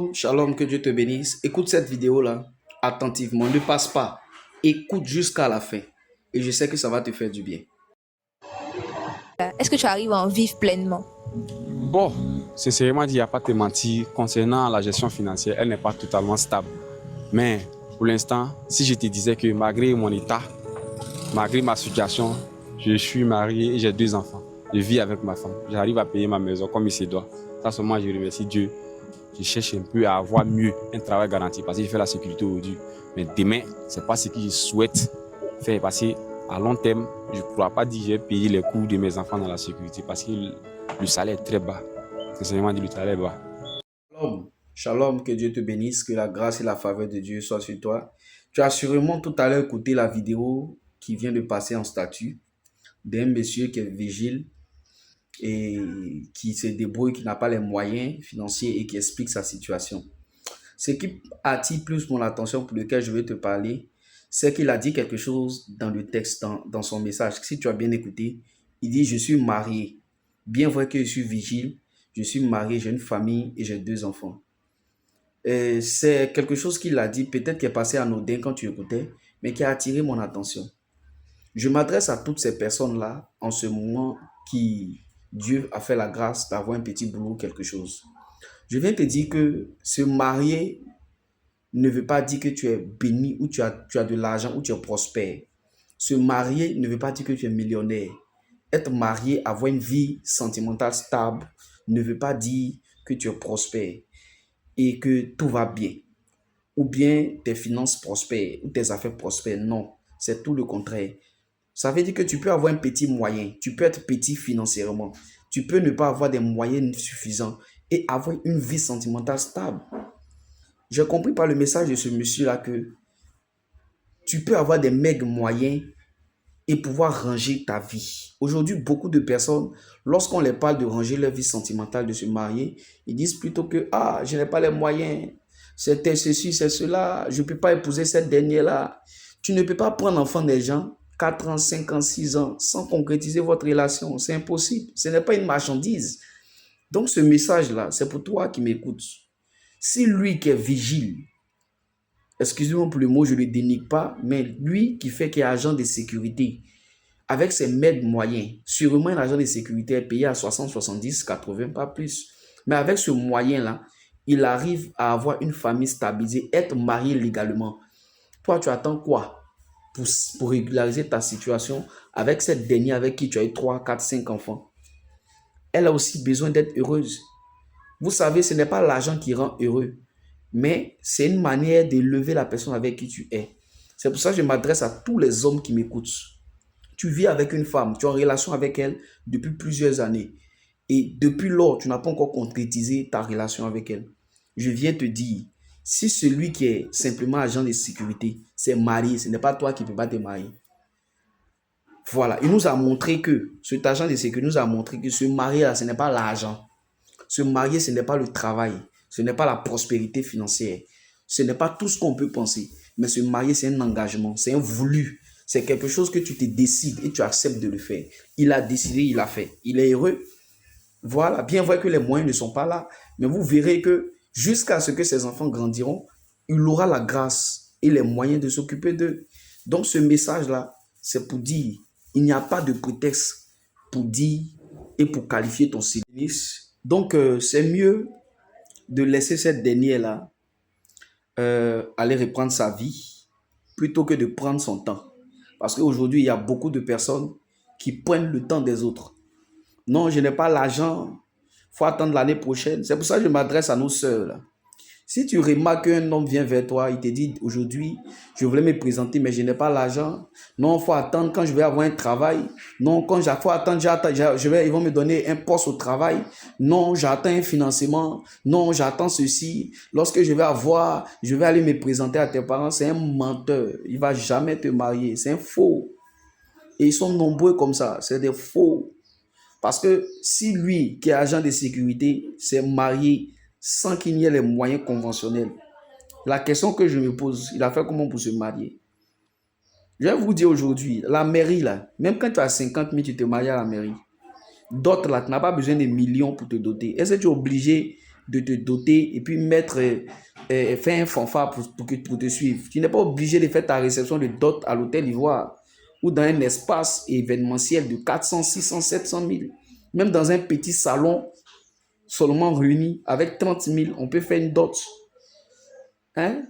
Shalom, shalom, que Dieu te bénisse. Écoute cette vidéo-là attentivement, ne passe pas. Écoute jusqu'à la fin. Et je sais que ça va te faire du bien. Est-ce que tu arrives à en vivre pleinement? Bon, sincèrement dit, il n'y a pas à te mentir, concernant la gestion financière, elle n'est pas totalement stable. Mais pour l'instant, si je te disais que malgré mon état, malgré ma situation, je suis marié et j'ai 2 enfants. Je vis avec ma femme. J'arrive à payer ma maison comme il se doit. Ça seulement, je remercie Dieu. Je cherche un peu à avoir mieux, un travail garanti parce que je fais la sécurité aujourd'hui. Mais demain, ce n'est pas ce que je souhaite faire parce qu'à long terme, je ne pourrais pas dire que j'ai payé les coûts de mes enfants dans la sécurité parce que le salaire est très bas. Sincèrement dit, le salaire est bas. Shalom, shalom, que Dieu te bénisse, que la grâce et la faveur de Dieu soient sur toi. Tu as sûrement tout à l'heure écouté la vidéo qui vient de passer en statut d'un monsieur qui est vigile et qui se débrouille, qui n'a pas les moyens financiers et qui explique sa situation. Ce qui attire plus mon attention, pour lequel je vais te parler, c'est qu'il a dit quelque chose dans le texte, dans son message. Si tu as bien écouté, il dit « Je suis marié. Bien vrai que je suis vigile, je suis marié, j'ai une famille et j'ai 2 enfants. » C'est quelque chose qu'il a dit, peut-être qui est passé anodin quand tu écoutais, mais qui a attiré mon attention. Je m'adresse à toutes ces personnes-là en ce moment qui, Dieu a fait la grâce d'avoir un petit boulot, quelque chose. Je viens te dire que se marier ne veut pas dire que tu es béni ou tu as de l'argent ou tu es prospère. Se marier ne veut pas dire que tu es millionnaire. Être marié, avoir une vie sentimentale stable ne veut pas dire que tu es prospère et que tout va bien. Ou bien tes finances prospèrent ou tes affaires prospèrent. Non, c'est tout le contraire. Ça veut dire que tu peux avoir un petit moyen, tu peux être petit financièrement, tu peux ne pas avoir des moyens suffisants et avoir une vie sentimentale stable. J'ai compris par le message de ce monsieur-là que tu peux avoir des mecs moyens et pouvoir ranger ta vie. Aujourd'hui, beaucoup de personnes, lorsqu'on les parle de ranger leur vie sentimentale, de se marier, ils disent plutôt que « Ah, je n'ai pas les moyens, c'était ceci, c'est cela, je ne peux pas épouser cette dernière-là. » Tu ne peux pas prendre l'enfant des gens, 4 ans, 5 ans, 6 ans, sans concrétiser votre relation. C'est impossible. Ce n'est pas une marchandise. Donc, ce message-là, c'est pour toi qui m'écoutes. Si lui qui est vigile, excusez-moi pour le mot, je ne le dénigre pas, mais lui qui est agent de sécurité, avec ses maigres moyens, sûrement un agent de sécurité est payé à 60, 70, 80, pas plus. Mais avec ce moyen-là, il arrive à avoir une famille stabilisée, être marié légalement. Toi, tu attends quoi pour régulariser ta situation avec cette dernière avec qui tu as eu 3, 4, 5 enfants? Elle a aussi besoin d'être heureuse. Vous savez, ce n'est pas l'argent qui rend heureux, mais c'est une manière d'élever la personne avec qui tu es. C'est pour ça que je m'adresse à tous les hommes qui m'écoutent. Tu vis avec une femme, tu es en relation avec elle depuis plusieurs années. Et depuis lors, tu n'as pas encore concrétisé ta relation avec elle. Je viens te dire, si celui qui est simplement agent de sécurité s'est marié, ce n'est pas toi qui ne peux pas te marier. Voilà, il nous a montré que, cet agent de sécurité nous a montré que se marier là, ce n'est pas l'argent. Se marier, ce n'est pas le travail. Ce n'est pas la prospérité financière. Ce n'est pas tout ce qu'on peut penser. Mais se marier, c'est un engagement, c'est un voulu. C'est quelque chose que tu te décides et tu acceptes de le faire. Il a décidé, il a fait. Il est heureux. Voilà, bien vrai que les moyens ne sont pas là, mais vous verrez que jusqu'à ce que ses enfants grandiront, il aura la grâce et les moyens de s'occuper d'eux. Donc ce message-là, c'est pour dire, il n'y a pas de prétexte pour dire et pour qualifier ton service. Donc c'est mieux de laisser cette dernière-là aller reprendre sa vie plutôt que de prendre son temps. Parce qu'aujourd'hui, il y a beaucoup de personnes qui prennent le temps des autres. Non, je n'ai pas l'argent, il faut attendre l'année prochaine. C'est pour ça que je m'adresse à nos sœurs, là. Si tu remarques qu'un homme vient vers toi, il te dit aujourd'hui, je voulais me présenter, mais je n'ai pas l'argent. Non, il faut attendre quand je vais avoir un travail. Non, quand il faut attendre, ils vont me donner un poste au travail. Non, j'attends un financement. Non, j'attends ceci. Lorsque je vais avoir, je vais aller me présenter à tes parents. C'est un menteur. Il ne va jamais te marier. C'est un faux. Et ils sont nombreux comme ça. C'est des faux. Parce que si lui, qui est agent de sécurité, s'est marié sans qu'il n'y ait les moyens conventionnels, la question que je me pose, il a fait comment pour se marier? Je vais vous dire aujourd'hui, la mairie là, même quand tu as 50 000, tu te maries à la mairie. D'autres là, tu n'as pas besoin de millions pour te doter. Est-ce que tu es obligé de te doter et puis faire un fanfare pour te suivre. Tu n'es pas obligé de faire ta réception de dot à l'hôtel Ivoire ou dans un espace événementiel de 400, 600, 700 000. Même dans un petit salon seulement réuni avec 30 000, on peut faire une dot. Hein?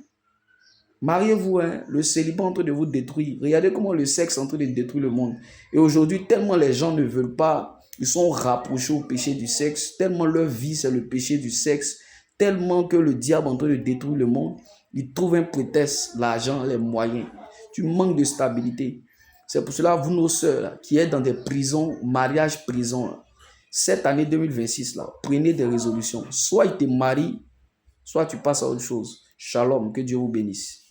Mariez-vous, hein? Le célibat est en train de vous détruire. Regardez comment le sexe est en train de détruire le monde. Et aujourd'hui, tellement les gens ne veulent pas, ils sont rapprochés au péché du sexe, tellement leur vie c'est le péché du sexe, tellement que le diable est en train de détruire le monde, ils trouvent un prétexte, l'argent, les moyens. Tu manques de stabilité. C'est pour cela, vous, nos sœurs, là, qui êtes dans des prisons, mariage prison, là, cette année 2026, là, prenez des résolutions. Soit il te marie, soit tu passes à autre chose. Shalom, que Dieu vous bénisse.